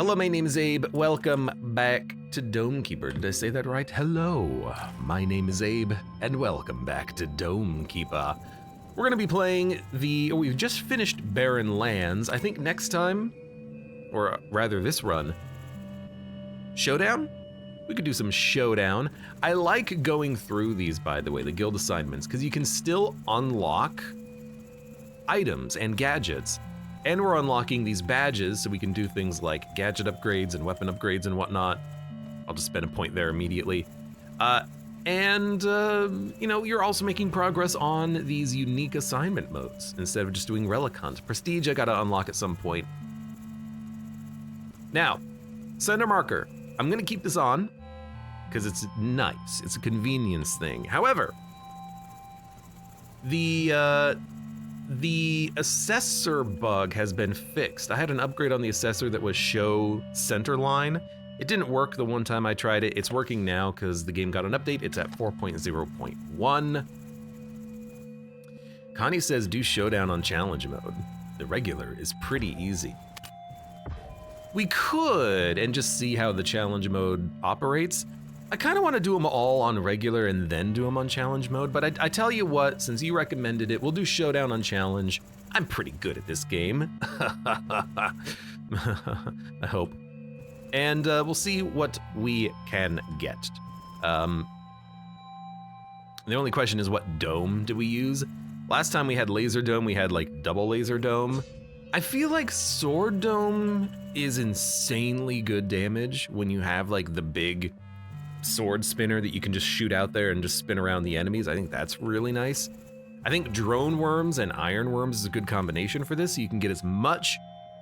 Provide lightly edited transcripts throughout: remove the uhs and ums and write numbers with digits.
Hello, my name is Abe. Welcome back to Dome Keeper. Did I say that right? Hello, my name is Abe, and welcome back to Dome Keeper. We're gonna be playing we've just finished Barren Lands. I think next time, or rather this run, Showdown? We could do some Showdown. I like going through these, by the way, the guild assignments, because you can still unlock items and gadgets. And we're unlocking these badges so we can do things like gadget upgrades and weapon upgrades and whatnot. I'll just spend a point there immediately. You know, you're also making progress on these unique assignment modes instead of just doing relic hunt. Prestige I gotta unlock at some point. Now, sender marker. I'm gonna keep this on because it's nice. It's a convenience thing. However, the assessor bug has been fixed. I had an upgrade on the assessor that was show center line. It didn't work the one time I tried it. It's working now because the game got an update. It's at 4.0.1. Connie says do Showdown on challenge mode. The regular is pretty easy. We could and just see how the challenge mode operates. I kind of want to do them all on regular and then do them on challenge mode, but I tell you what, since you recommended it, we'll do Showdown on challenge. I'm pretty good at this game. I hope. And we'll see what we can get. The only question is, what dome do we use? Last time we had laser dome, we had like double laser dome. I feel like sword dome is insanely good damage when you have like the big sword spinner that you can just shoot out there and just spin around the enemies. I think that's really nice. I think drone worms and iron worms is a good combination for this, so you can get as much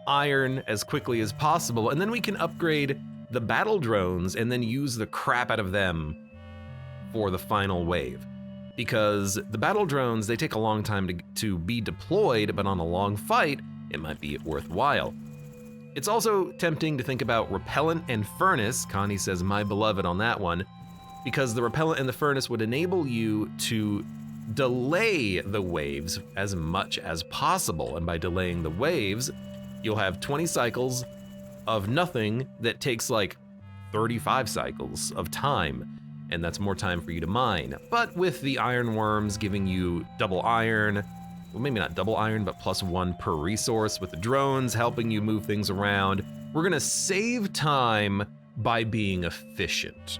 iron as quickly as possible, and then we can upgrade the battle drones and then use the crap out of them for the final wave. Because the battle drones, they take a long time to be deployed, but on a long fight, it might be worthwhile. It's also tempting to think about repellent and furnace. Connie says my beloved on that one, because the repellent and the furnace would enable you to delay the waves as much as possible. And by delaying the waves, you'll have 20 cycles of nothing that takes like 35 cycles of time. And that's more time for you to mine. But with the iron worms giving you double iron, well, maybe not double iron, but +1 per resource, with the drones helping you move things around, we're gonna save time by being efficient.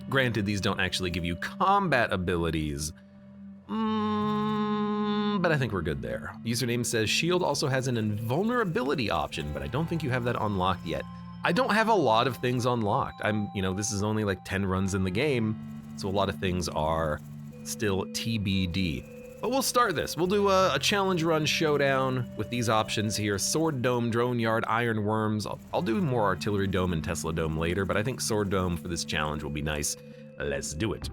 Granted, these don't actually give you combat abilities, but I think we're good there. Username says Shield also has an invulnerability option, but I don't think you have that unlocked yet. I don't have a lot of things unlocked. This is only like 10 runs in the game, so a lot of things are still TBD. But we'll start this. We'll do a challenge run Showdown with these options here. Sword Dome, Drone Yard, Iron Worms. I'll do more Artillery Dome and Tesla Dome later, but I think Sword Dome for this challenge will be nice. Let's do it.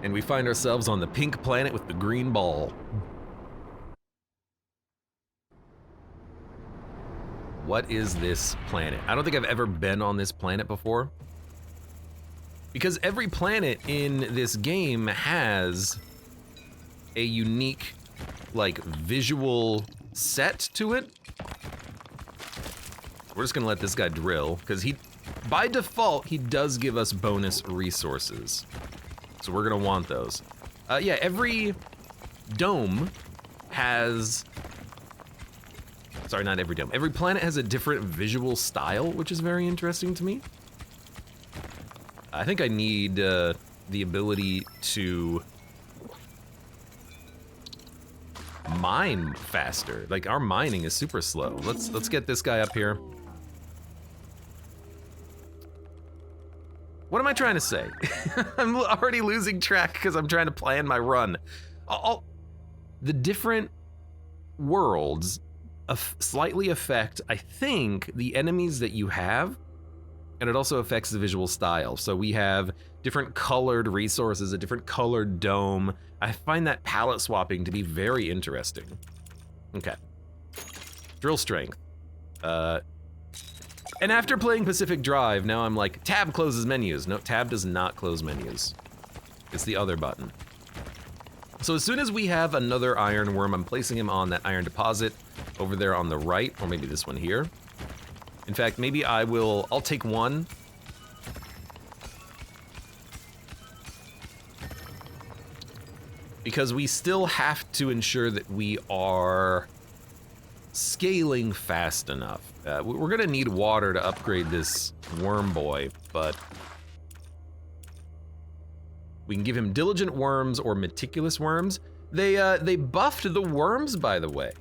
And we find ourselves on the pink planet with the green ball. What is this planet? I don't think I've ever been on this planet before. Because every planet in this game has a unique, like, visual set to it. We're just gonna let this guy drill, because by default, he does give us bonus resources. So we're gonna want those. Yeah, every dome has, sorry, not every dome. Every planet has a different visual style, which is very interesting to me. I think I need the ability to mine faster. Like, our mining is super slow. Let's get this guy up here. What am I trying to say? I'm already losing track because I'm trying to plan my run. The different worlds slightly affect, I think, the enemies that you have, and it also affects the visual style. So we have different colored resources, a different colored dome. I find that palette swapping to be very interesting. Okay. Drill strength. And after playing Pacific Drive, now I'm like, tab closes menus. No, tab does not close menus. It's the other button. So as soon as we have another iron worm, I'm placing him on that iron deposit over there on the right, or maybe this one here. In fact, maybe I'll take one. Because we still have to ensure that we are scaling fast enough. We're gonna need water to upgrade this worm boy, but we can give him diligent worms or meticulous worms. They buffed the worms, by the way.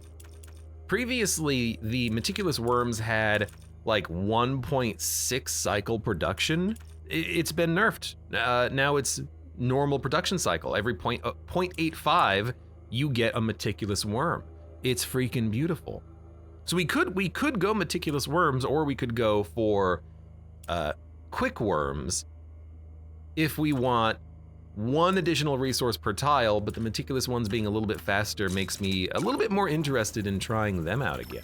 Previously, the meticulous worms had like 1.6 cycle production. It's been nerfed. Now it's normal production cycle. Every 0.85, you get a meticulous worm. It's freaking beautiful. So we could go meticulous worms, or we could go for quick worms if we want one additional resource per tile, but the meticulous ones being a little bit faster makes me a little bit more interested in trying them out again.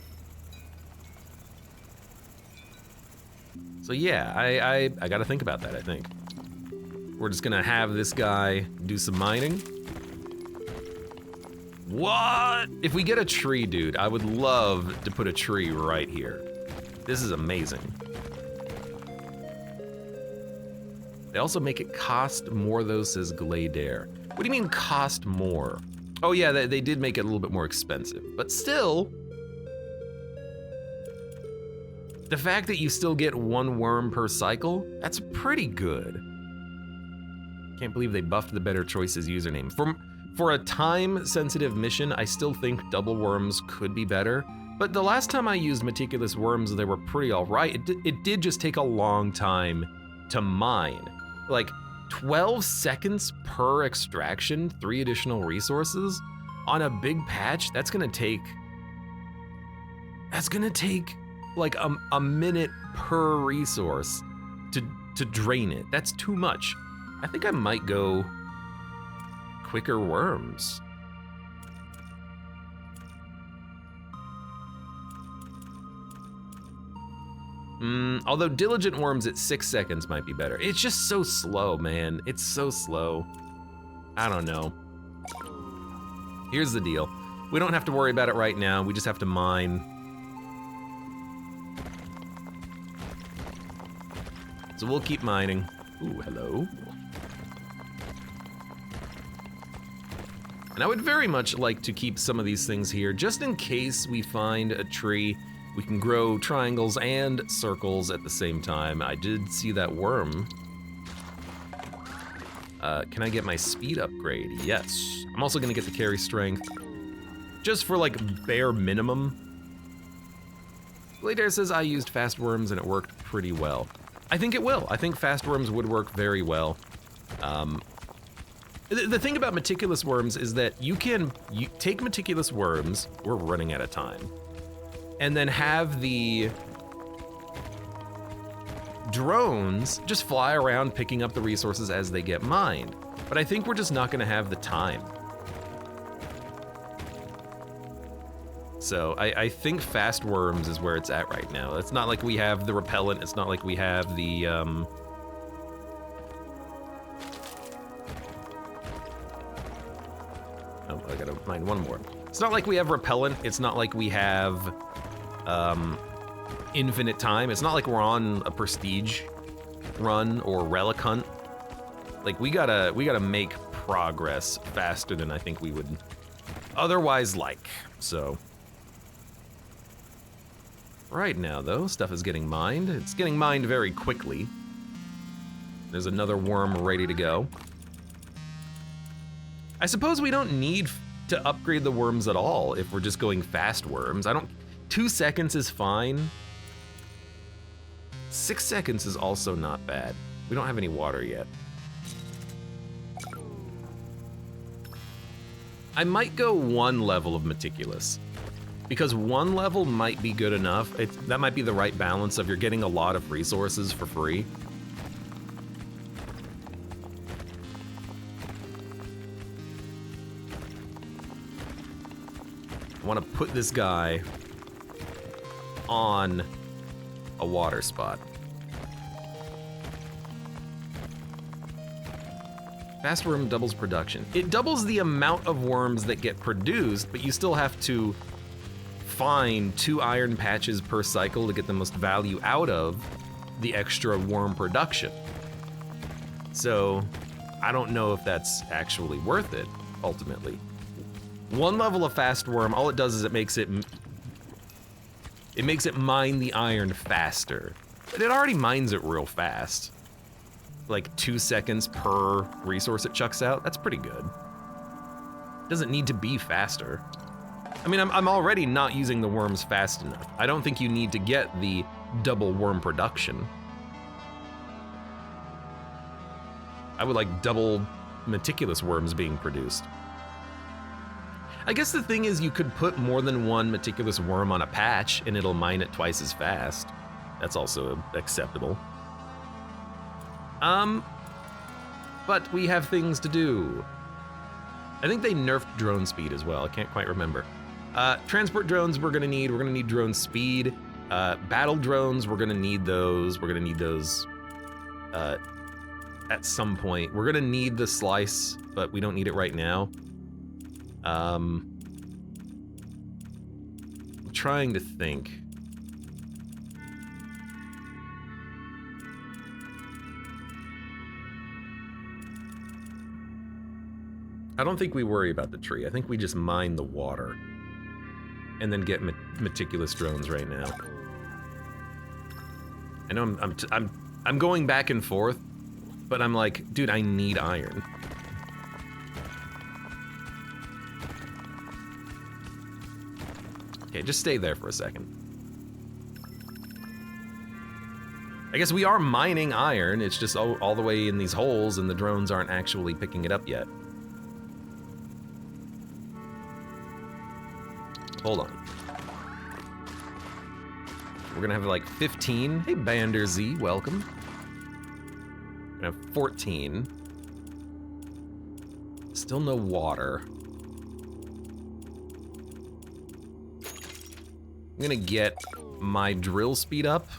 So yeah, I gotta think about that, I think. We're just gonna have this guy do some mining. What? If we get a tree, dude, I would love to put a tree right here. This is amazing. They also make it cost more though, says Glader. What do you mean cost more? Oh yeah, they did make it a little bit more expensive, but still, the fact that you still get one worm per cycle, that's pretty good. Can't believe they buffed the Better Choices username. For a time-sensitive mission, I still think double worms could be better, but the last time I used meticulous worms, they were pretty all right. It did just take a long time to mine. Like 12 seconds per extraction, 3 additional resources on a big patch, that's gonna take like a minute per resource to drain it. That's too much. I think I might go quicker worms. Although diligent worms at 6 seconds might be better. It's just so slow, man. It's so slow. I don't know. Here's the deal. We don't have to worry about it right now. We just have to mine. So we'll keep mining. Ooh, hello. And I would very much like to keep some of these things here, just in case we find a tree. We can grow triangles and circles at the same time. I did see that worm. Can I get my speed upgrade? Yes. I'm also gonna get the carry strength, just for like bare minimum. Glader says I used fast worms and it worked pretty well. I think it will. I think fast worms would work very well. The thing about meticulous worms is that you take meticulous worms, we're running out of time, and then have the drones just fly around picking up the resources as they get mined. But I think we're just not gonna have the time. So I think fast worms is where it's at right now. It's not like we have the repellent, it's not like we have the, oh, I gotta mine one more. It's not like we have repellent, it's not like we have infinite time. It's not like we're on a prestige run or relic hunt. Like we gotta make progress faster than I think we would otherwise like, so. Right now though, stuff is getting mined. It's getting mined very quickly. There's another worm ready to go. I suppose we don't need to upgrade the worms at all if we're just going fast worms. 2 seconds is fine. 6 seconds is also not bad. We don't have any water yet. I might go 1 level of meticulous, because 1 level might be good enough. That might be the right balance of you're getting a lot of resources for free. I want to put this guy on a water spot. Fast worm doubles production. It doubles the amount of worms that get produced, but you still have to find 2 iron patches per cycle to get the most value out of the extra worm production. So I don't know if that's actually worth it, ultimately. 1 level of fast worm, all it does is it makes it mine the iron faster. But it already mines it real fast. Like 2 seconds per resource it chucks out. That's pretty good. Doesn't need to be faster. I mean, I'm already not using the worms fast enough. I don't think you need to get the double worm production. I would like double meticulous worms being produced. I guess the thing is you could put more than 1 meticulous worm on a patch and it'll mine it twice as fast. That's also acceptable. But we have things to do. I think they nerfed drone speed as well. I can't quite remember. Transport drones we're gonna need drone speed. Battle drones, we're gonna need those. We're gonna need those at some point. We're gonna need the slice, but we don't need it right now. I'm trying to think. I don't think we worry about the tree. I think we just mine the water and then get meticulous drones right now. I know I'm going back and forth, but I'm like, dude, I need iron. Okay, just stay there for a second. I guess we are mining iron. It's just all the way in these holes and the drones aren't actually picking it up yet. Hold on. We're gonna have like 15. Hey, Bander Z, welcome. We're gonna have 14. Still no water. I'm gonna get my drill speed up.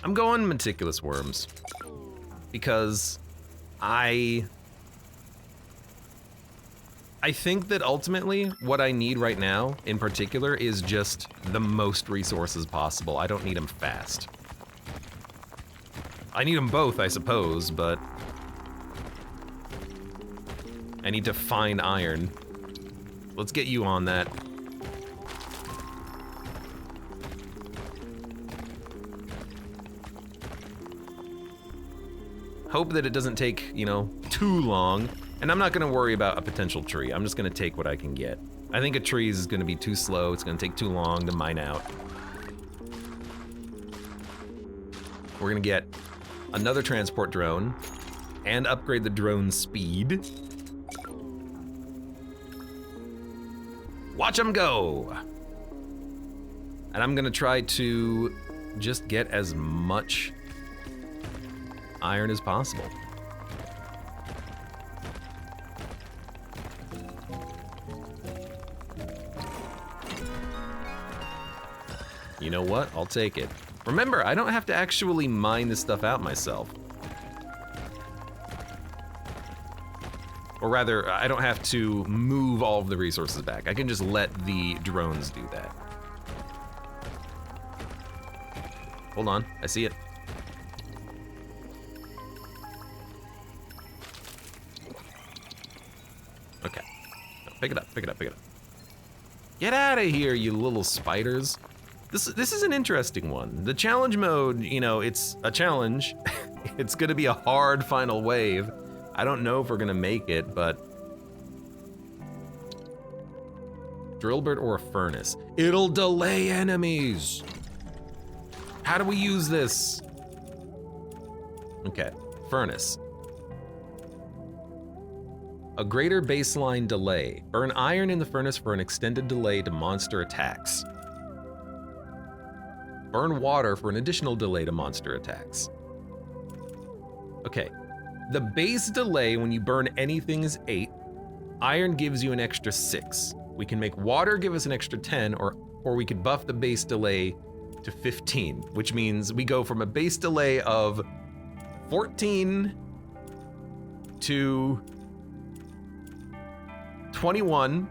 I'm going meticulous worms because I think that ultimately what I need right now in particular is just the most resources possible. I don't need them fast. I need them both, I suppose, but I need to find iron. Let's get you on that. Hope that it doesn't take, you know, too long. And I'm not gonna worry about a potential tree. I'm just gonna take what I can get. I think a tree is gonna be too slow. It's gonna take too long to mine out. We're gonna get another transport drone and upgrade the drone speed. Watch them go. And I'm gonna try to just get as much iron as possible. You know what? I'll take it. Remember, I don't have to actually mine this stuff out myself. Or rather, I don't have to move all of the resources back. I can just let the drones do that. Hold on, I see it. Okay. No, pick it up, pick it up, pick it up. Get out of here, you little spiders. This is an interesting one. The challenge mode, you know, it's a challenge. It's gonna be a hard final wave. I don't know if we're gonna make it, but... Drillbit or a furnace? It'll delay enemies. How do we use this? Okay, furnace. A greater baseline delay. Burn iron in the furnace for an extended delay to monster attacks. Burn water for an additional delay to monster attacks. Okay, The base delay when you burn anything is 8. Iron gives you an extra 6. We can make water give us an extra 10, or we could buff the base delay to 15, which means we go from a base delay of 14 to 21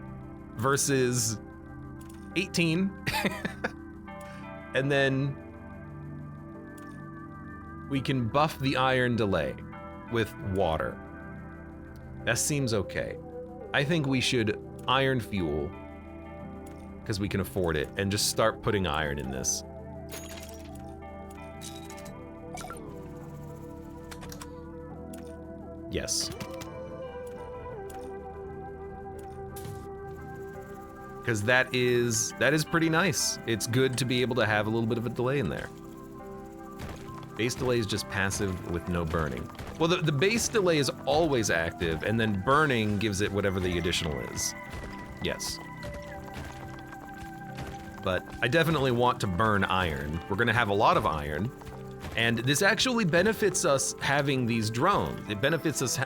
versus 18. And then we can buff the iron delay with water. That seems okay. I think we should iron fuel, because we can afford it, and just start putting iron in this. Yes. Because that is pretty nice. It's good to be able to have a little bit of a delay in there. Base delay is just passive with no burning. Well, the base delay is always active, and then burning gives it whatever the additional is. Yes. But I definitely want to burn iron. We're gonna have a lot of iron, and this actually benefits us having these drones. It benefits us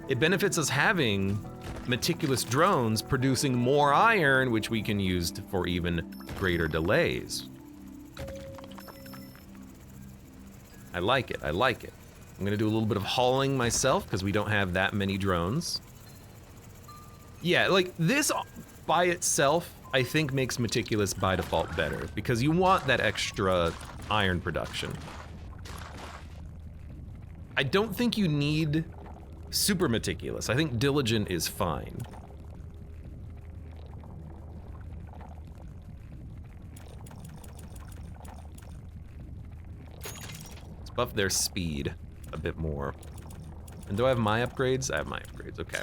It benefits us having meticulous drones producing more iron, which we can use for even greater delays. I like it, I like it. I'm gonna do a little bit of hauling myself because we don't have that many drones. Yeah, like this by itself, I think makes meticulous by default better because you want that extra iron production. I don't think you need super meticulous. I think diligent is fine. Let's buff their speed a bit more. And do I have my upgrades? I have my upgrades, okay.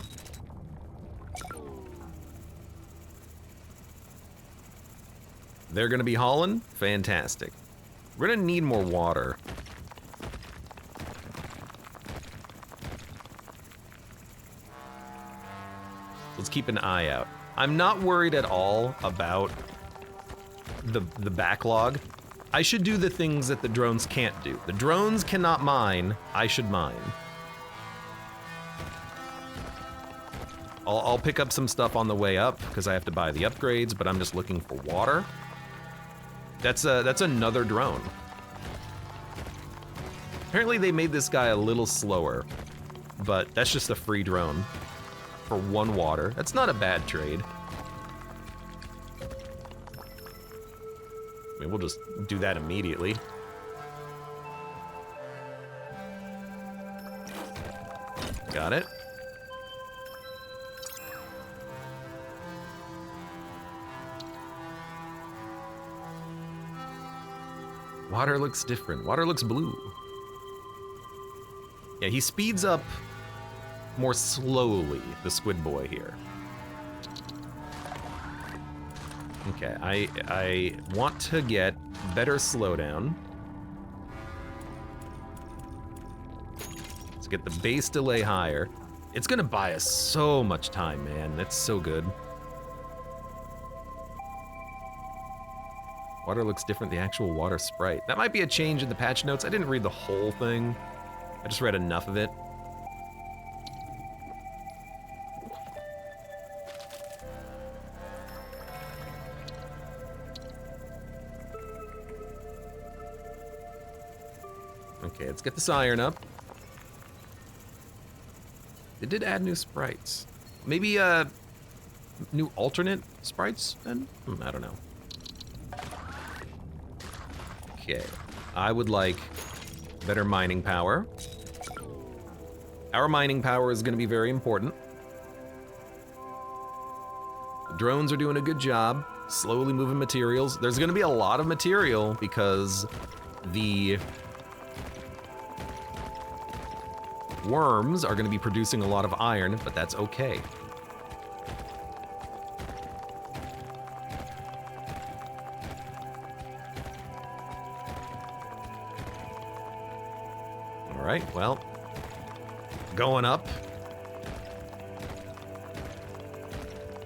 They're gonna be hauling? Fantastic. We're gonna need more water. Let's keep an eye out. I'm not worried at all about the backlog. I should do the things that the drones can't do. The drones cannot mine, I should mine. I'll pick up some stuff on the way up because I have to buy the upgrades, but I'm just looking for water. That's another drone. Apparently they made this guy a little slower, but that's just a free drone for 1 water. That's not a bad trade. I mean, we'll just do that immediately. Got it. Water looks different. Water looks blue. Yeah, he speeds up more slowly, the squid boy here. Okay, I want to get better slowdown. Let's get the base delay higher. It's gonna buy us so much time, man. That's so good. Water looks different, the actual water sprite. That might be a change in the patch notes. I didn't read the whole thing. I just read enough of it. Okay, let's get this iron up. They did add new sprites. Maybe new alternate sprites then? I don't know. Okay, I would like better mining power. Our mining power is gonna be very important. The drones are doing a good job, slowly moving materials. There's gonna be a lot of material because the worms are gonna be producing a lot of iron, but that's okay. All right, well, going up.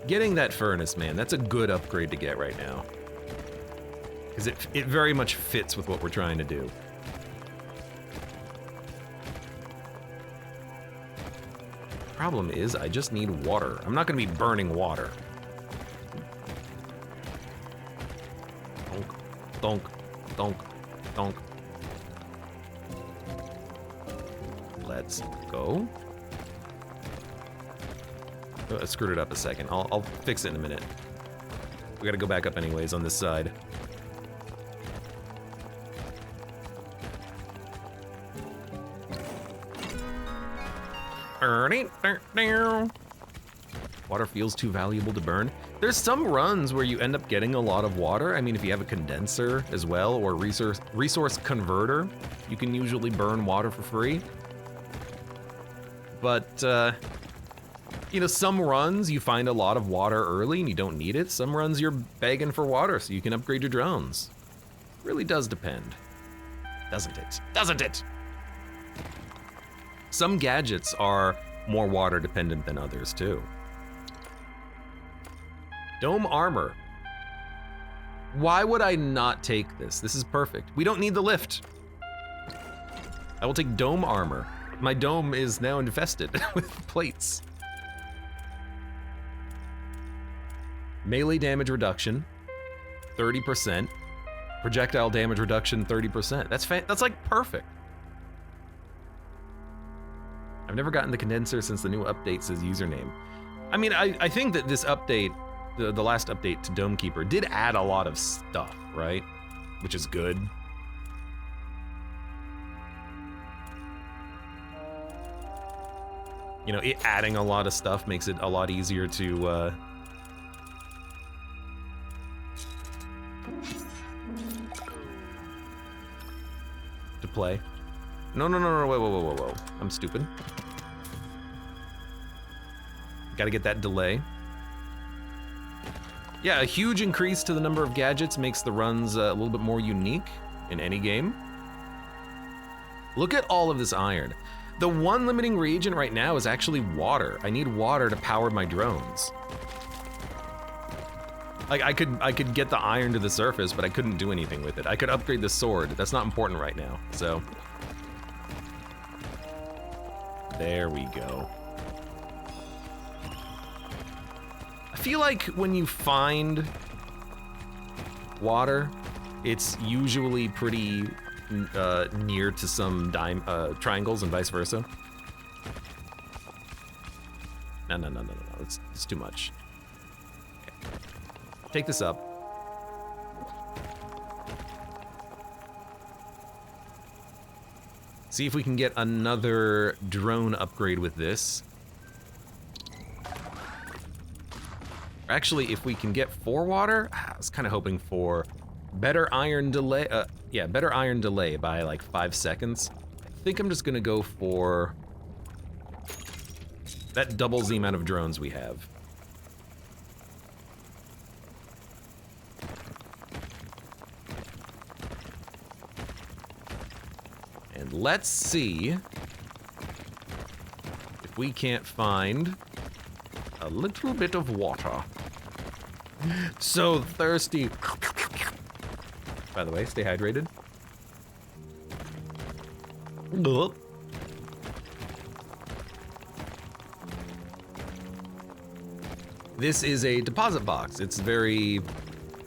Getting that furnace, man, that's a good upgrade to get right now. Because it very much fits with what we're trying to do. Problem is, I just need water. I'm not gonna be burning water. Donk, donk, donk, donk. Let's go. Oh, I screwed it up a second. I'll fix it in a minute. We gotta go back up anyways on this side. Water feels too valuable to burn. There's some runs where you end up getting a lot of water. I mean, if you have a condenser as well, or resource converter, you can usually burn water for free. But, you know, some runs you find a lot of water early and you don't need it. Some runs you're begging for water so you can upgrade your drones. Really does depend. Doesn't it? Doesn't it? Some gadgets are more water dependent than others too. Dome armor. Why would I not take this? This is perfect. We don't need the lift. I will take dome armor. My dome is now infested with plates. Melee damage reduction, 30%. Projectile damage reduction, 30%. That's like perfect. I've never gotten the condenser since the new update says username. I mean, I think that this update, the last update to Dome Keeper, did add a lot of stuff, right? Which is good. You know, it adding a lot of stuff makes it a lot easier to play. No, whoa. I'm stupid. Gotta get that delay. Yeah, a huge increase to the number of gadgets makes the runs a little bit more unique in any game. Look at all of this iron. The one limiting reagent right now is actually water. I need water to power my drones. Like, I could get the iron to the surface, but I couldn't do anything with it. I could upgrade the sword. That's not important right now, so. There we go. I feel like when you find water, it's usually pretty near to some triangles and vice versa. No. It's too much. Okay. Take this up. See if we can get another drone upgrade with this. Actually, if we can get 4 water, I was kind of hoping for better iron delay. Yeah, better iron delay by like 5 seconds. I think I'm just gonna go for that doubles the amount of drones we have. And let's see if we can't find a little bit of water. So thirsty. By the way, stay hydrated. Ugh. This is a deposit box. It's very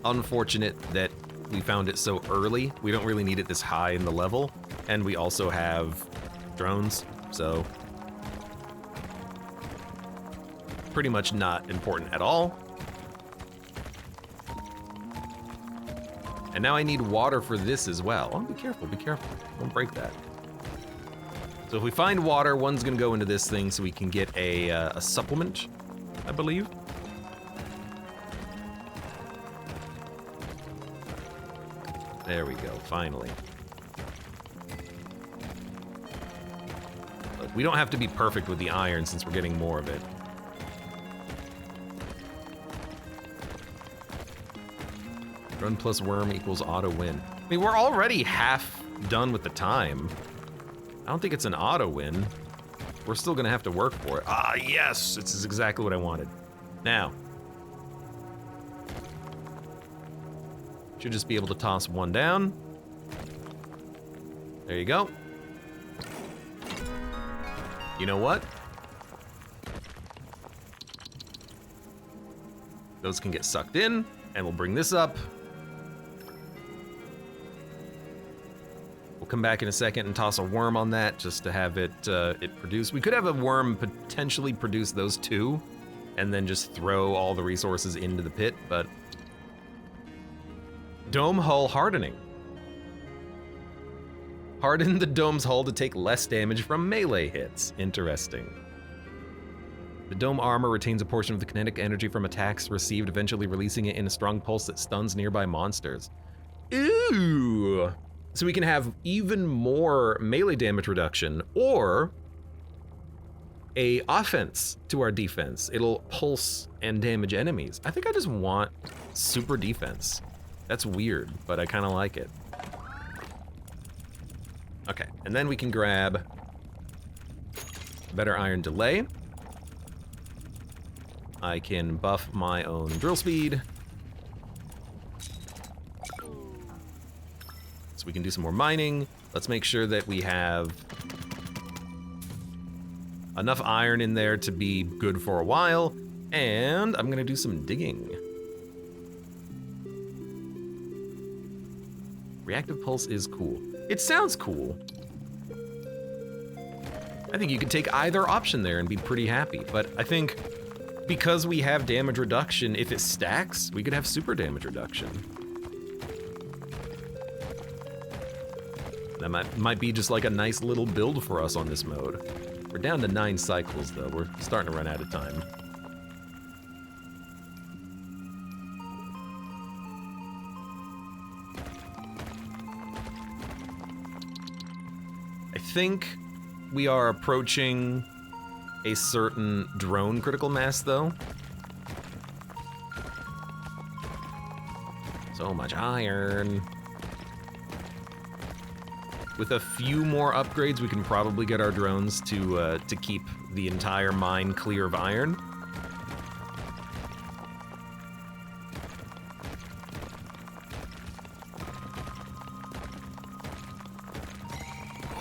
unfortunate that we found it so early. We don't really need it this high in the level. And we also have drones, so pretty much not important at all. And now I need water for this as well. Oh, be careful, don't break that. So if we find water, one's gonna go into this thing so we can get a supplement, I believe. There we go, finally. Look, we don't have to be perfect with the iron since we're getting more of it. Run plus worm equals auto win. I mean, we're already half done with the time. I don't think it's an auto win. We're still gonna have to work for it. Ah, yes, this is exactly what I wanted. Now. Should just be able to toss one down. There you go. You know what? Those can get sucked in, and we'll bring this up. We'll come back in a second and toss a worm on that just to have it produce. We could have a worm potentially produce those two, and then just throw all the resources into the pit, but... Dome hull hardening. Harden the dome's hull to take less damage from melee hits. Interesting. The dome armor retains a portion of the kinetic energy from attacks received, eventually releasing it in a strong pulse that stuns nearby monsters. Ooh! So we can have even more melee damage reduction, or a offense to our defense. It'll pulse and damage enemies. I think I just want super defense. That's weird, but I kind of like it. Okay, and then we can grab better iron delay. I can buff my own drill speed. So we can do some more mining. Let's make sure that we have enough iron in there to be good for a while. And I'm gonna do some digging. Reactive pulse is cool. It sounds cool. I think you could take either option there and be pretty happy, but I think because we have damage reduction, if it stacks, we could have super damage reduction. That might be just like a nice little build for us on this mode. We're down to 9 cycles though. We're starting to run out of time. I think we are approaching a certain drone critical mass though. So much iron. With a few more upgrades, we can probably get our drones to keep the entire mine clear of iron.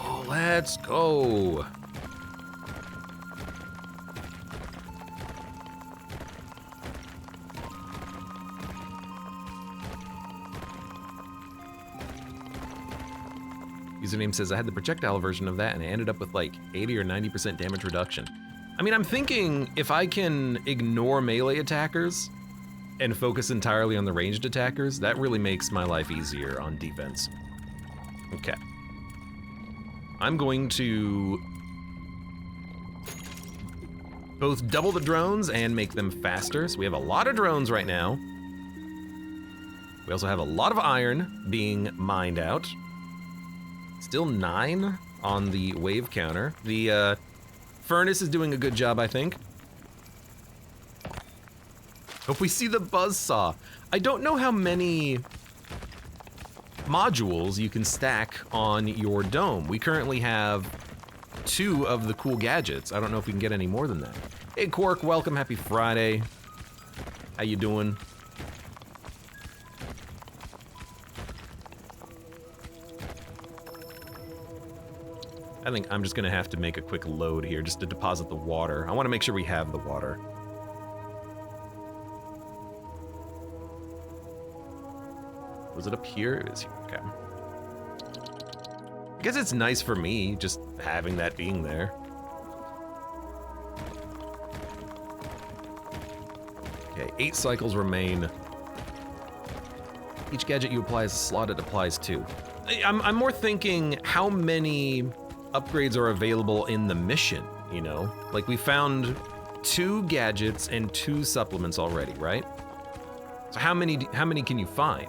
Oh, let's go. Username says, I had the projectile version of that and I ended up with like 80 or 90% damage reduction. I mean, I'm thinking if I can ignore melee attackers and focus entirely on the ranged attackers, that really makes my life easier on defense. Okay. I'm going to both double the drones and make them faster. So we have a lot of drones right now. We also have a lot of iron being mined out. Still 9 on the wave counter. The furnace is doing a good job, I think. Hope we see the buzzsaw. I don't know how many modules you can stack on your dome. We currently have 2 of the cool gadgets. I don't know if we can get any more than that. Hey Quark, welcome, happy Friday. How you doing? I think I'm just gonna have to make a quick load here just to deposit the water. I wanna make sure we have the water. Was it up here? It is here, okay. I guess it's nice for me just having that being there. Okay, 8 cycles remain. Each gadget you apply is a slot it applies to. I'm more thinking how many upgrades are available in the mission, you know? Like we found 2 gadgets and 2 supplements already, right? So how many can you find?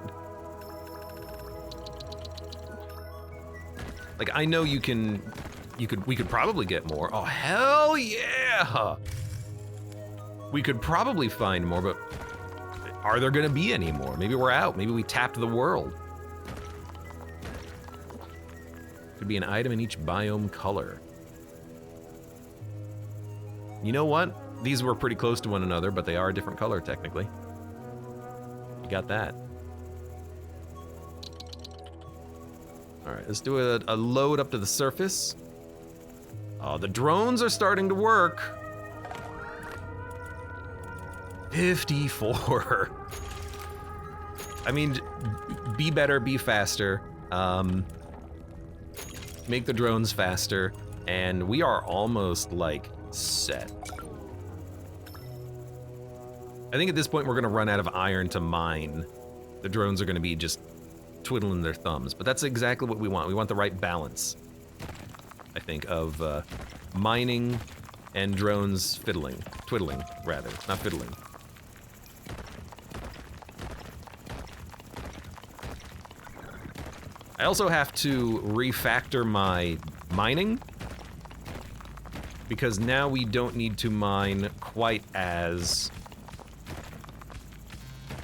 Like I know we could probably get more. Oh hell yeah! We could probably find more, but are there gonna be any more? Maybe we're out, maybe we tapped the world. Could be an item in each biome color. You know what? These were pretty close to one another, but they are a different color technically. You got that. All right, let's do a load up to the surface. Oh, the drones are starting to work. 54. I mean, be better, be faster. Make the drones faster, and we are almost like set. I think at this point we're gonna run out of iron to mine. The drones are gonna be just twiddling their thumbs, but that's exactly what we want. We want the right balance, I think, of mining and drones twiddling rather, not fiddling. I also have to refactor my mining, because now we don't need to mine quite as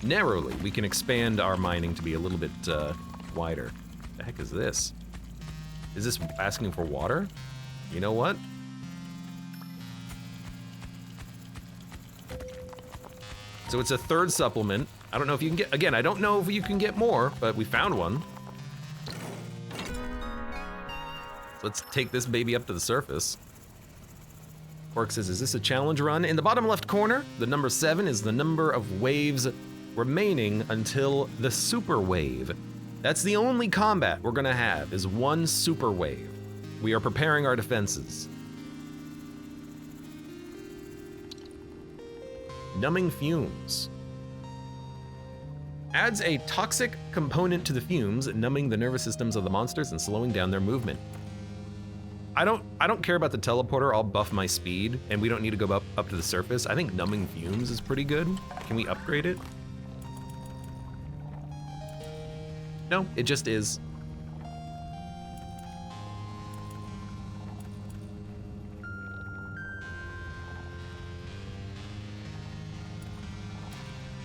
narrowly. We can expand our mining to be a little bit wider. The heck is this? Is this asking for water? You know what? So it's a third supplement. I don't know if you can get, again, I don't know if you can get more, but we found one. Let's take this baby up to the surface. Quark says, is this a challenge run? In the bottom left corner, the number 7 is the number of waves remaining until the super wave. That's the only combat we're gonna have, is one super wave. We are preparing our defenses. Numbing fumes. Adds a toxic component to the fumes, numbing the nervous systems of the monsters and slowing down their movement. I don't care about the teleporter. I'll buff my speed, and we don't need to go up to the surface. I think numbing fumes is pretty good. Can we upgrade it? No, it just is.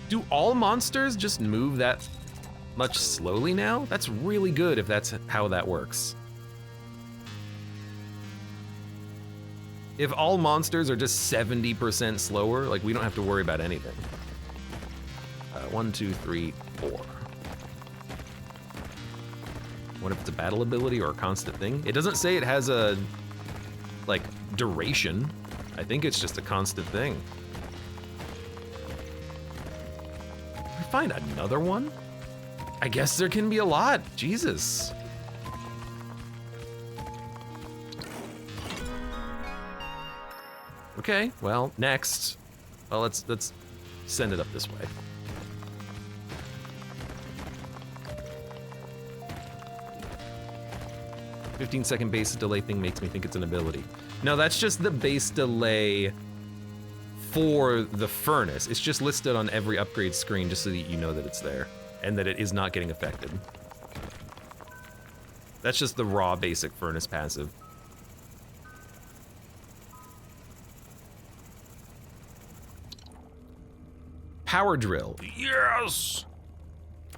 Do all monsters just move that much slowly now? That's really good if that's how that works. If all monsters are just 70% slower, like we don't have to worry about anything. 1, 2, 3, 4. What if it's a battle ability or a constant thing? It doesn't say it has a, like, duration. I think it's just a constant thing. Can we find another one? I guess there can be a lot, Jesus. Okay, well, next. Well, let's send it up this way. "15-second base delay thing makes me think it's an ability." No, that's just the base delay for the furnace. It's just listed on every upgrade screen just so that you know that it's there and that it is not getting affected. That's just the raw basic furnace passive. Power drill. Yes!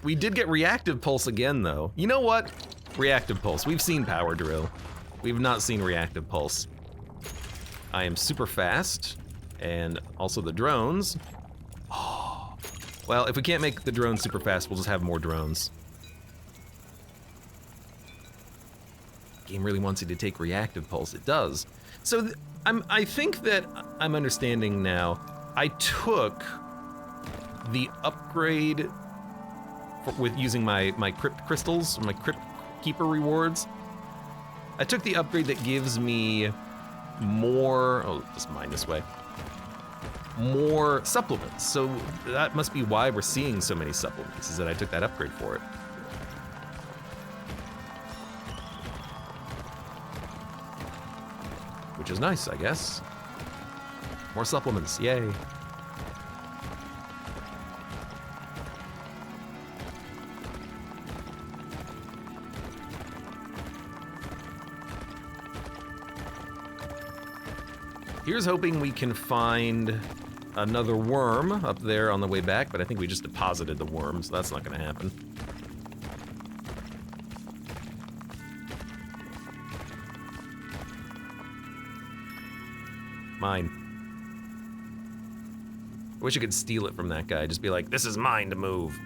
We did get reactive pulse again, though. You know what? Reactive pulse. We've seen power drill. We've not seen reactive pulse. I am super fast, and also the drones. Oh. Well, if we can't make the drones super fast, we'll just have more drones. Game really wants you to take reactive pulse. It does. So I think that I'm understanding now. I took the upgrade with using my crypt crystals, my crypt keeper rewards. I took the upgrade that gives me more, oh, just mine this way, more supplements. So that must be why we're seeing so many supplements, is that I took that upgrade for it. Which is nice, I guess. More supplements, yay. Here's hoping we can find another worm up there on the way back, but I think we just deposited the worm, so that's not gonna happen. Mine. I wish I could steal it from that guy, just be like, this is mine to move.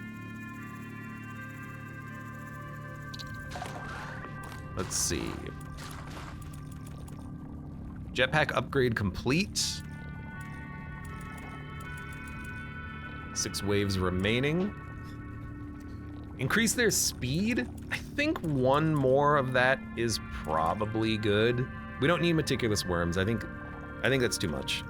Let's see. Jetpack upgrade complete. 6 waves remaining. Increase their speed? I think 1 more of that is probably good. We don't need meticulous worms. I think that's too much.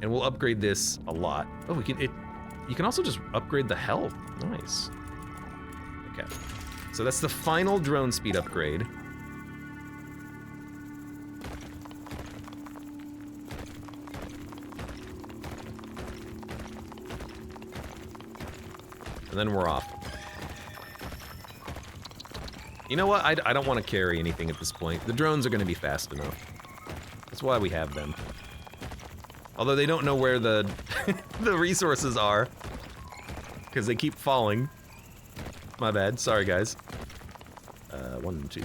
And we'll upgrade this a lot. Oh, you can also just upgrade the health. Nice. Okay. So that's the final drone speed upgrade. And then we're off. You know what? I don't want to carry anything at this point. The drones are going to be fast enough. That's why we have them. Although they don't know where the the resources are. Because they keep falling. My bad. Sorry, guys. 1, 2.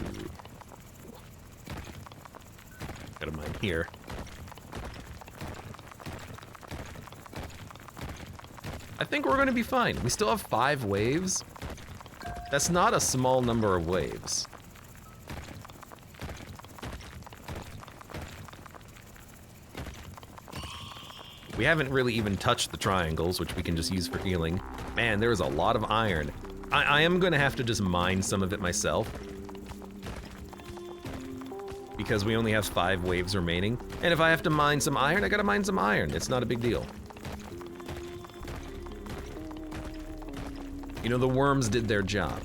Gotta mine here. I think we're gonna be fine. We still have 5 waves. That's not a small number of waves. We haven't really even touched the triangles, which we can just use for healing. Man, there is a lot of iron. I am gonna have to just mine some of it myself. Because we only have 5 waves remaining. And if I have to mine some iron, I gotta mine some iron. It's not a big deal. You know, the worms did their job.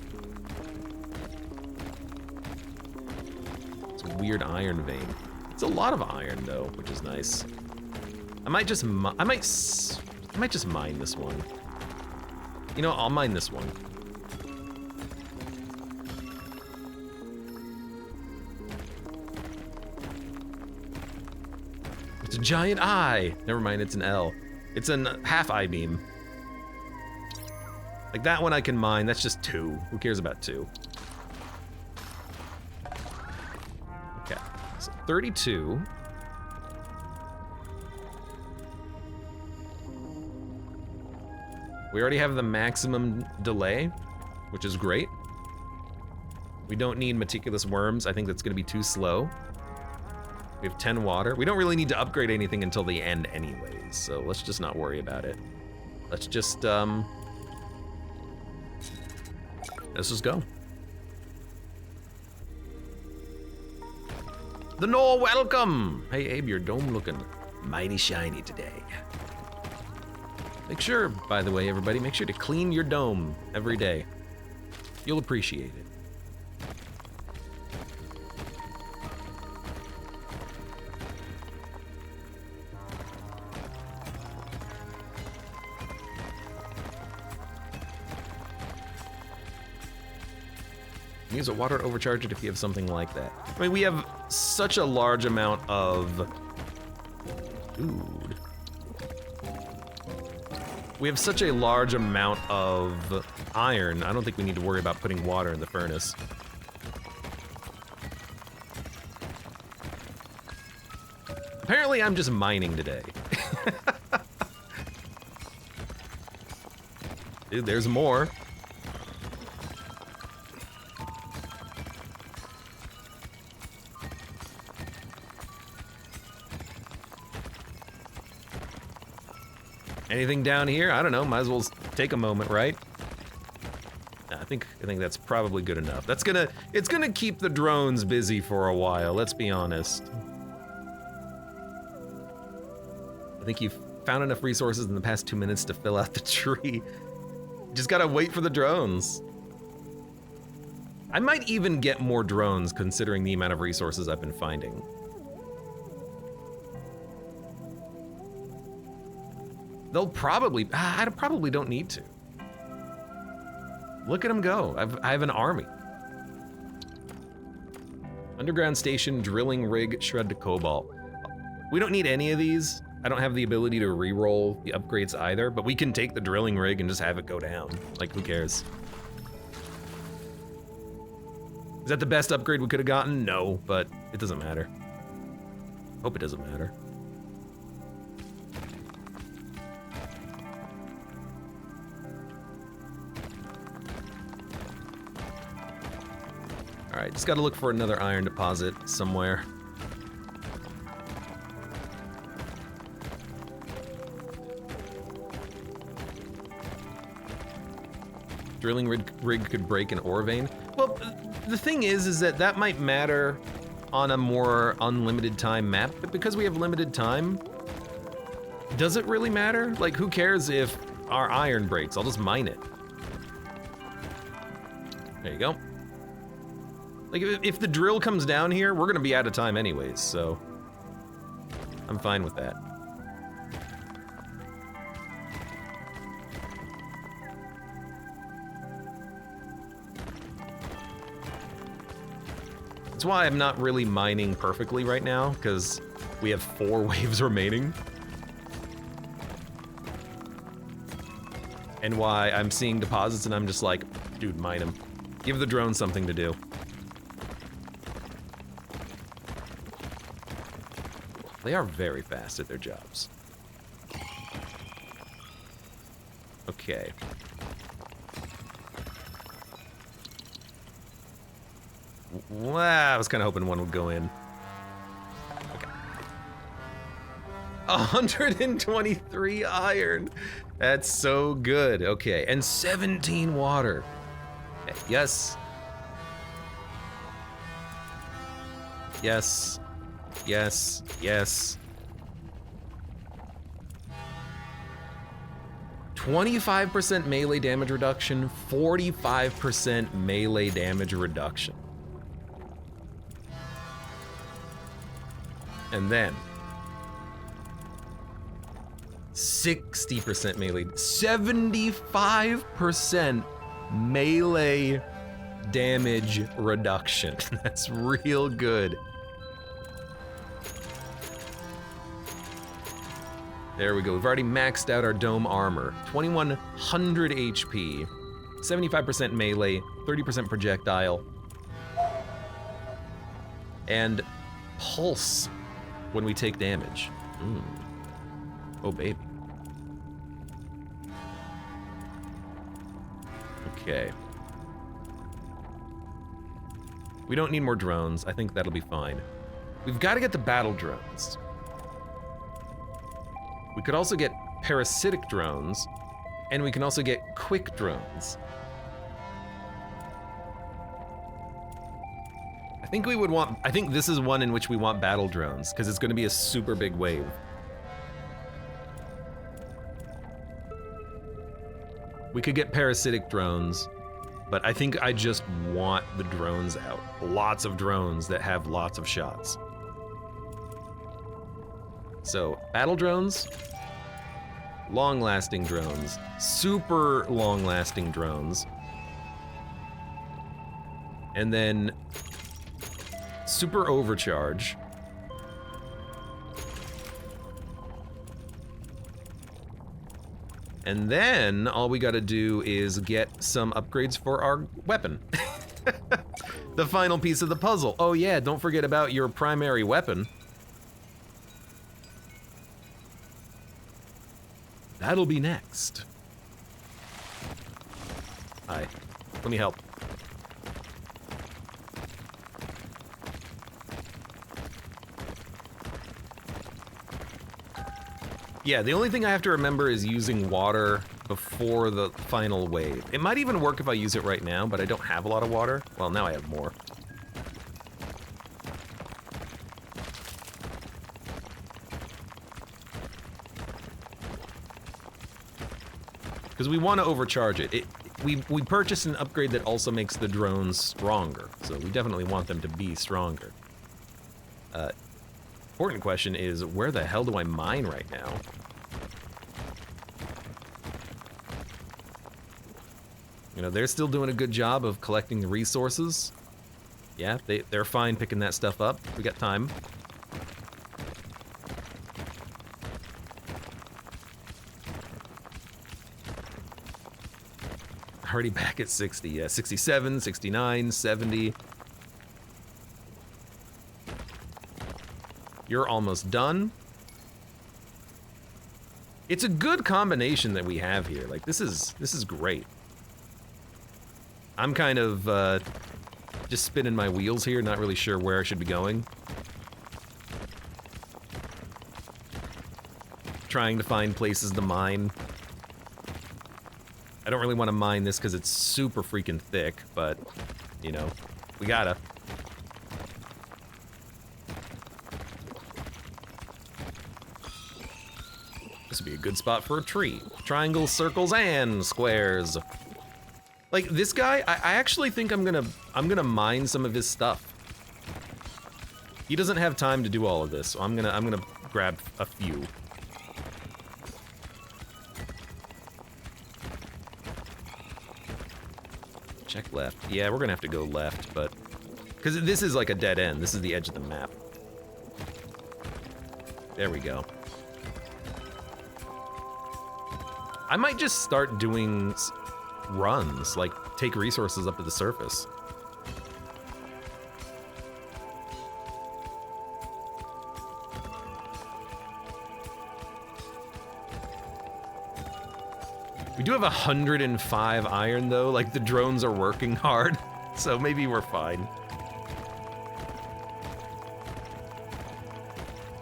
It's a weird iron vein. It's a lot of iron though, which is nice. I might just mine this one. You know, I'll mine this one. It's a giant eye. Never mind, it's an L. It's a half eye beam. Like that one I can mine, that's just 2. Who cares about 2? Okay, so 32. We already have the maximum delay, which is great. We don't need meticulous worms. I think that's gonna be too slow. We have 10 water. We don't really need to upgrade anything until the end anyways, so let's just not worry about it. Let's just go. The Nor welcome! Hey Abe, your dome looking mighty shiny today. Make sure, by the way, everybody, make sure to clean your dome every day. You'll appreciate it. Use a water overcharge it if you have something like that. I mean, we have such a large amount of food. We have such a large amount of iron, I don't think we need to worry about putting water in the furnace. Apparently, I'm just mining today. Dude, there's more. Anything down here? I don't know, might as well take a moment, right? I think that's probably good enough. It's gonna keep the drones busy for a while, let's be honest. I think you've found enough resources in the past 2 minutes to fill out the tree. Just gotta wait for the drones. I might even get more drones considering the amount of resources I've been finding. They'll probably, I probably don't need to. Look at them go, I have an army. Underground station, drilling rig, shred to cobalt. We don't need any of these. I don't have the ability to re-roll the upgrades either, but we can take the drilling rig and just have it go down. Like, who cares? Is that the best upgrade we could have gotten? No, but it doesn't matter. Hope it doesn't matter. All right, just gotta look for another iron deposit somewhere. Drilling rig could break an ore vein. Well, the thing is that might matter on a more unlimited time map, but because we have limited time, does it really matter? Like, who cares if our iron breaks? I'll just mine it. There you go. Like, if the drill comes down here, we're gonna be out of time anyways, so I'm fine with that. That's why I'm not really mining perfectly right now, because we have 4 waves remaining. And why I'm seeing deposits and I'm just like, dude, mine them. Give the drone something to do. They are very fast at their jobs. Okay. Wow, I was kind of hoping one would go in. Okay. 123 iron. That's so good. Okay, and 17 water. Okay, yes. Yes. Yes. Yes. 25% melee damage reduction, 45% melee damage reduction. And then 60% melee, 75% melee damage reduction. That's real good. There we go. We've already maxed out our dome armor. 2100 HP, 75% melee, 30% projectile, and pulse when we take damage. Oh, baby. Okay. We don't need more drones. I think that'll be fine. We've got to get the battle drones. We could also get parasitic drones, and we can also get quick drones. I think we would want, I think this is one in which we want battle drones, because it's going to be a super big wave. We could get parasitic drones, but I think I just want the drones out. Lots of drones that have lots of shots. So, battle drones, long-lasting drones, super long-lasting drones, and then super overcharge. And then all we gotta do is get some upgrades for our weapon. The final piece of the puzzle. Oh yeah, don't forget about your primary weapon. That'll be next. Hi, let me help. Yeah, the only thing I have to remember is using water before the final wave. It might even work if I use it right now, but I don't have a lot of water. Well, now I have more. Because we want to overcharge it. We purchased an upgrade that also makes the drones stronger, so we definitely want them to be stronger. Important question is, where the hell do I mine right now? You know, they're still doing a good job of collecting the resources. Yeah, they're fine picking that stuff up. We got time. Already back at 60, yeah, 67, 69, 70. You're almost done. It's a good combination that we have here. Like, this is great. I'm kind of just spinning my wheels here, not really sure where I should be going. Trying to find places to mine. I don't really want to mine this because it's super freaking thick, but, you know, we gotta. This would be a good spot for a tree. Triangles, circles, and squares. Like, this guy, I actually think I'm gonna mine some of his stuff. He doesn't have time to do all of this, so I'm gonna grab a few. Check left. Yeah, we're gonna have to go left, but... because this is like a dead end. This is the edge of the map. There we go. I might just start doing runs, like take resources up to the surface. We do have 105 iron though, like the drones are working hard, so maybe we're fine.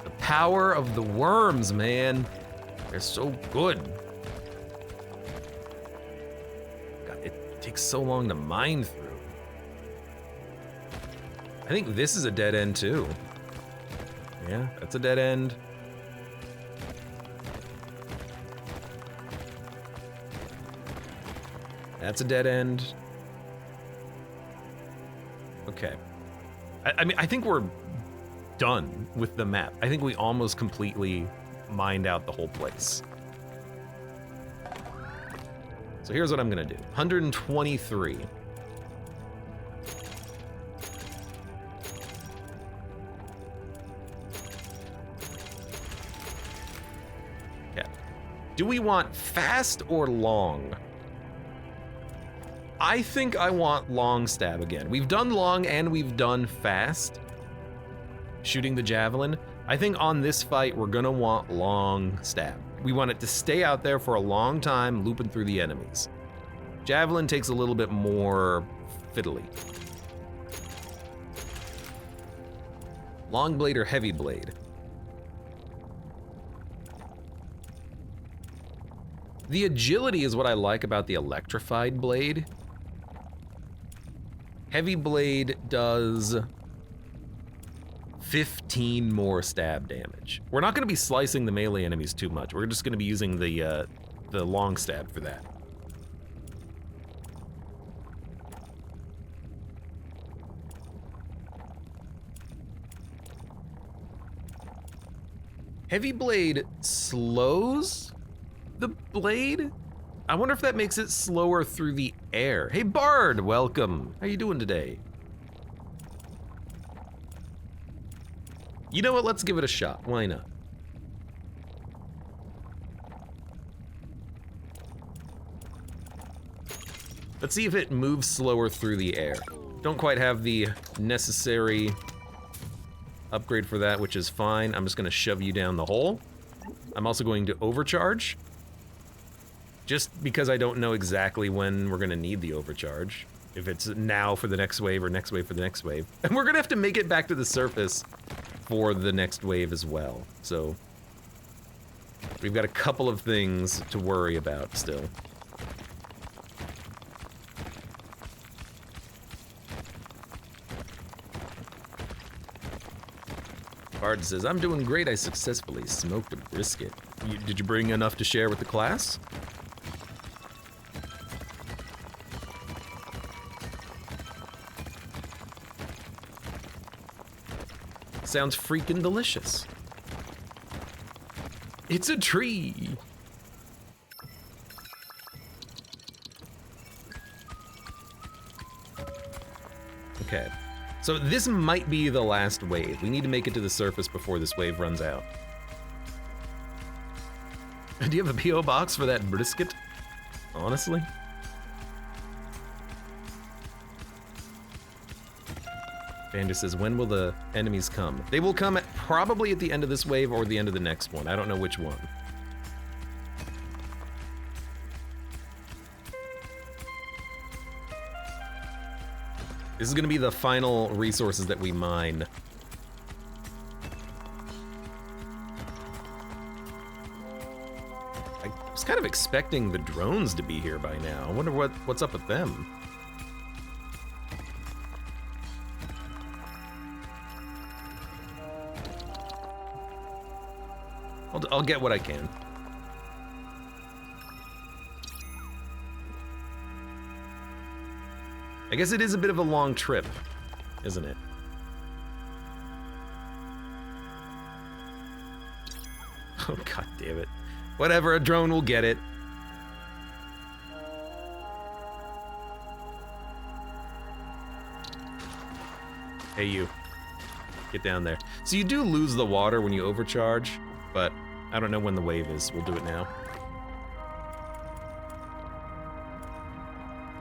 The power of the worms, man. They're so good. God, it takes so long to mine through. I think this is a dead end too. Yeah, that's a dead end. That's a dead end. Okay. I mean, I think we're done with the map. I think we almost completely mined out the whole place. So here's what I'm gonna do. 123. Okay. Do we want fast or long? I think I want long stab again. We've done long and we've done fast. Shooting the javelin. I think on this fight, we're gonna want long stab. We want it to stay out there for a long time, looping through the enemies. Javelin takes a little bit more fiddly. Long blade or heavy blade? The agility is what I like about the electrified blade. Heavy blade does 15 more stab damage. We're not gonna be slicing the melee enemies too much. We're just gonna be using the long stab for that. Heavy blade slows the blade? I wonder if that makes it slower through the air. Hey Bard, welcome. How you doing today? You know what, let's give it a shot, why not? Let's see if it moves slower through the air. Don't quite have the necessary upgrade for that, which is fine. I'm just gonna shove you down the hole. I'm also going to overcharge. Just because I don't know exactly when we're gonna need the overcharge. If it's now for the next wave or next wave for the next wave. And we're gonna have to make it back to the surface for the next wave as well. So we've got a couple of things to worry about still. Bard says, I'm doing great. I successfully smoked a brisket. Did you bring enough to share with the class? Sounds freaking delicious. It's a tree. Okay, so this might be the last wave. We need to make it to the surface before this wave runs out. Do you have a P.O. box for that brisket? Honestly? Bander says, when will the enemies come? They will come probably at the end of this wave or the end of the next one. I don't know which one. This is gonna be the final resources that we mine. I was kind of expecting the drones to be here by now. I wonder what's up with them. I'll get what I can. I guess it is a bit of a long trip, isn't it? Oh, god damn it. Whatever, a drone will get it. Hey, you. Get down there. So you do lose the water when you overcharge, but I don't know when the wave is. We'll do it now.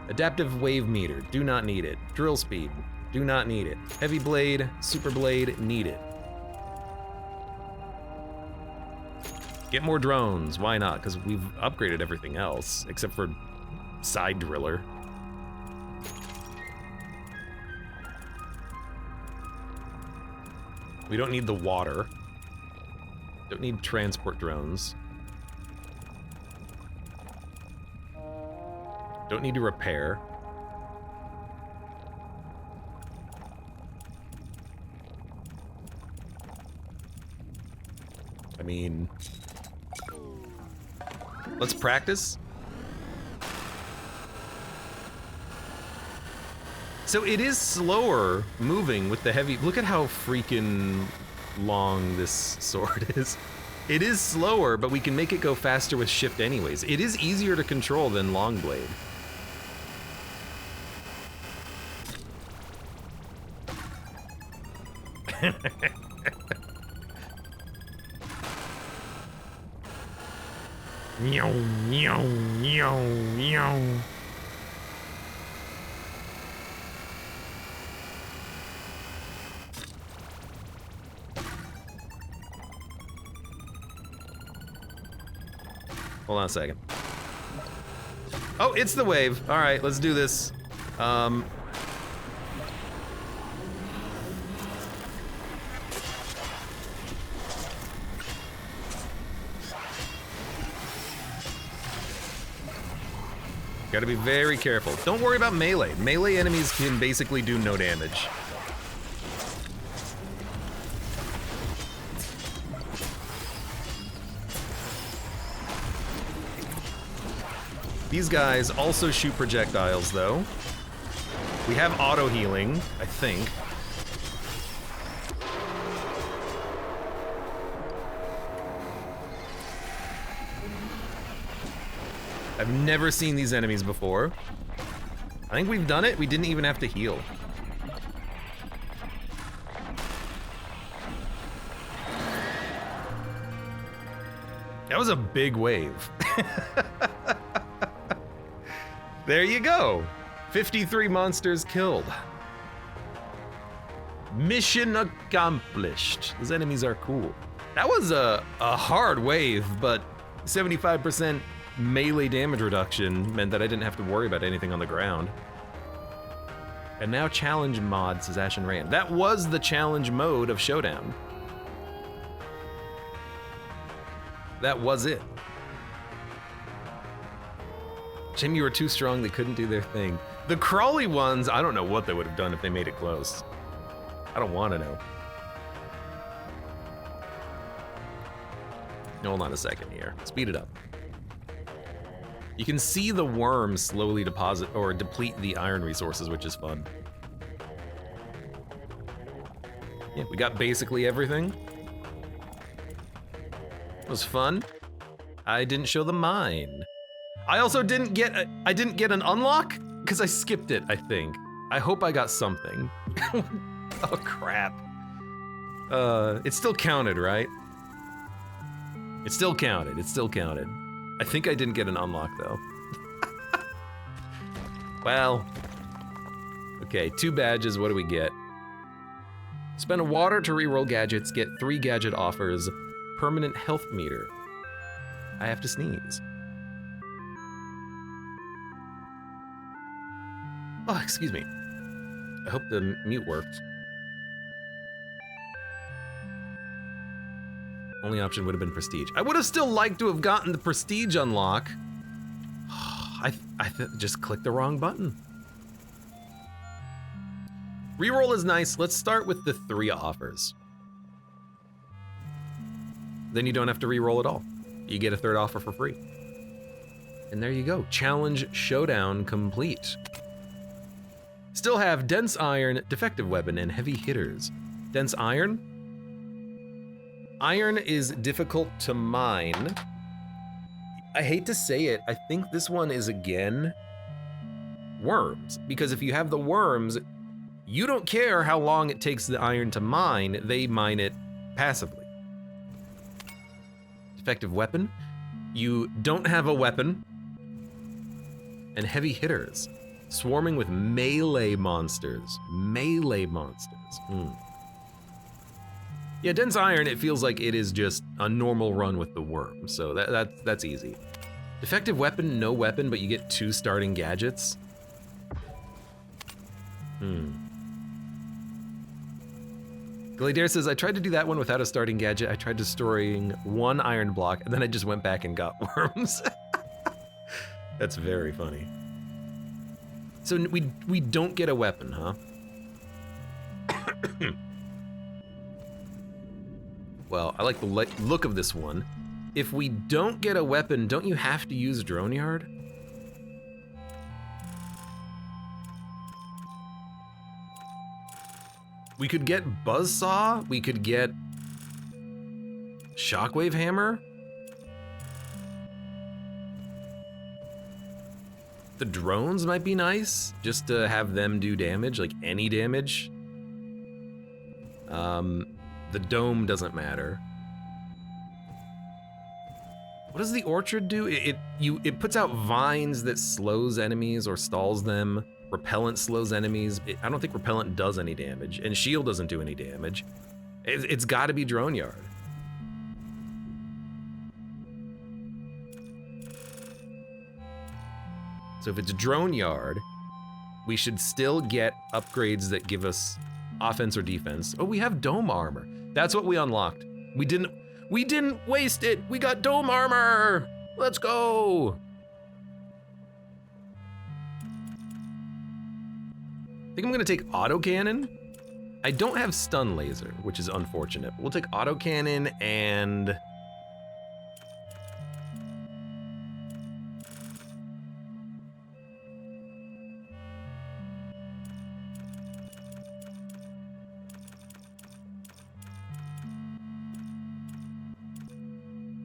Adaptive wave meter. Do not need it. Drill speed. Do not need it. Heavy blade, super blade, need it. Get more drones, why not? Because we've upgraded everything else, except for side driller. We don't need the water. Don't need transport drones. Don't need to repair. I mean... Let's practice. So it is slower moving with the heavy. Look at how freaking long this sword is. It is slower, but we can make it go faster with shift anyways. It is easier to control than long blade. Meow, meow, meow, meow. Hold on a second. Oh, it's the wave. All right, let's do this. Gotta be very careful. Don't worry about melee. Melee enemies can basically do no damage. These guys also shoot projectiles, though. We have auto healing, I think. I've never seen these enemies before. I think we've done it. We didn't even have to heal. That was a big wave. There you go. 53 monsters killed. Mission accomplished. Those enemies are cool. That was a hard wave, but 75% melee damage reduction meant that I didn't have to worry about anything on the ground. And now challenge mod, says Ashen Rand. That was the challenge mode of Showdown. That was it. Shame you were too strong, they couldn't do their thing. The crawly ones, I don't know what they would have done if they made it close. I don't want to know. Hold on a second here. Speed it up. You can see the worms slowly deposit or deplete the iron resources, which is fun. Yeah, we got basically everything. It was fun. I didn't show the mine. I also didn't get an unlock because I skipped it, I think. I hope I got something. Oh crap. It still counted, right? It still counted, it still counted. I think I didn't get an unlock though. Well, okay, 2 badges, what do we get? Spend a water to reroll gadgets, get 3 gadget offers, permanent health meter. I have to sneeze. Oh, excuse me. I hope the mute worked. Only option would have been prestige. I would have still liked to have gotten the prestige unlock. Just clicked the wrong button. Reroll is nice. Let's start with the 3 offers. Then you don't have to reroll at all. You get a 3rd offer for free. And there you go. Challenge Showdown complete. Still have dense iron, defective weapon, and heavy hitters. Dense iron. Iron is difficult to mine. I hate to say it, I think this one is again worms. Because if you have the worms, you don't care how long it takes the iron to mine, they mine it passively. Defective weapon. You don't have a weapon. And heavy hitters. Swarming with melee monsters. Melee monsters. Yeah, dense iron, it feels like it is just a normal run with the worm, so that's easy. Defective weapon, no weapon, but you get 2 starting gadgets. Gladiator says, I tried to do that one without a starting gadget. I tried destroying 1 iron block, and then I just went back and got worms. That's very funny. So we don't get a weapon, huh? Well, I like the look of this one. If we don't get a weapon, don't you have to use Drone Yard? We could get Buzzsaw, we could get Shockwave Hammer. The drones might be nice, just to have them do damage, like any damage. The dome doesn't matter. What does the orchard do? It puts out vines that slows enemies or stalls them. Repellent slows enemies. I don't think repellent does any damage, and shield doesn't do any damage. It's got to be Drone Yard. So if it's Drone Yard, we should still get upgrades that give us offense or defense. Oh, we have dome armor. That's what we unlocked. We didn't waste it. We got dome armor. Let's go. I think I'm gonna take autocannon. I don't have stun laser, which is unfortunate. We'll take autocannon and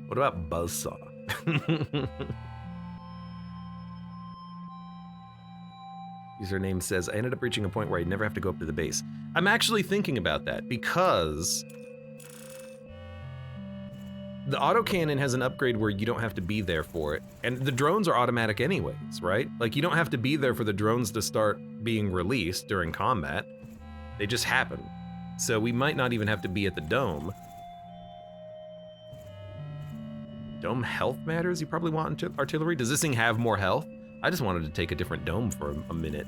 what about Buzzsaw? Username says, I ended up reaching a point where I'd never have to go up to the base. I'm actually thinking about that because the autocannon has an upgrade where you don't have to be there for it. And the drones are automatic anyways, right? Like you don't have to be there for the drones to start being released during combat. They just happen. So we might not even have to be at the dome. Dome health matters? You probably want artillery? Does this thing have more health? I just wanted to take a different dome for a minute.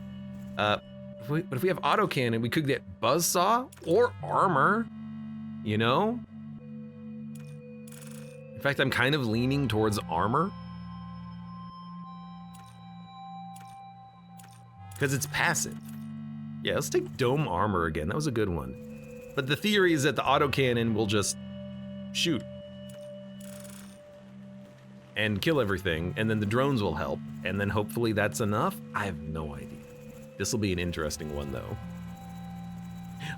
But if we have autocannon, we could get Buzzsaw or armor, you know? In fact, I'm kind of leaning towards armor. Because it's passive. Yeah, let's take dome armor again. That was a good one. But the theory is that the autocannon will just shoot and kill everything, and then the drones will help, and then hopefully that's enough? I have no idea. This will be an interesting one, though.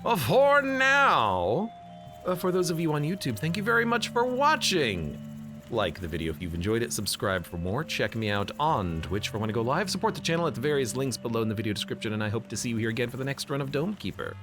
Well, for now, for those of you on YouTube, thank you very much for watching. Like the video if you've enjoyed it, subscribe for more, check me out on Twitch for when I go live, support the channel at the various links below in the video description, and I hope to see you here again for the next run of Dome Keeper.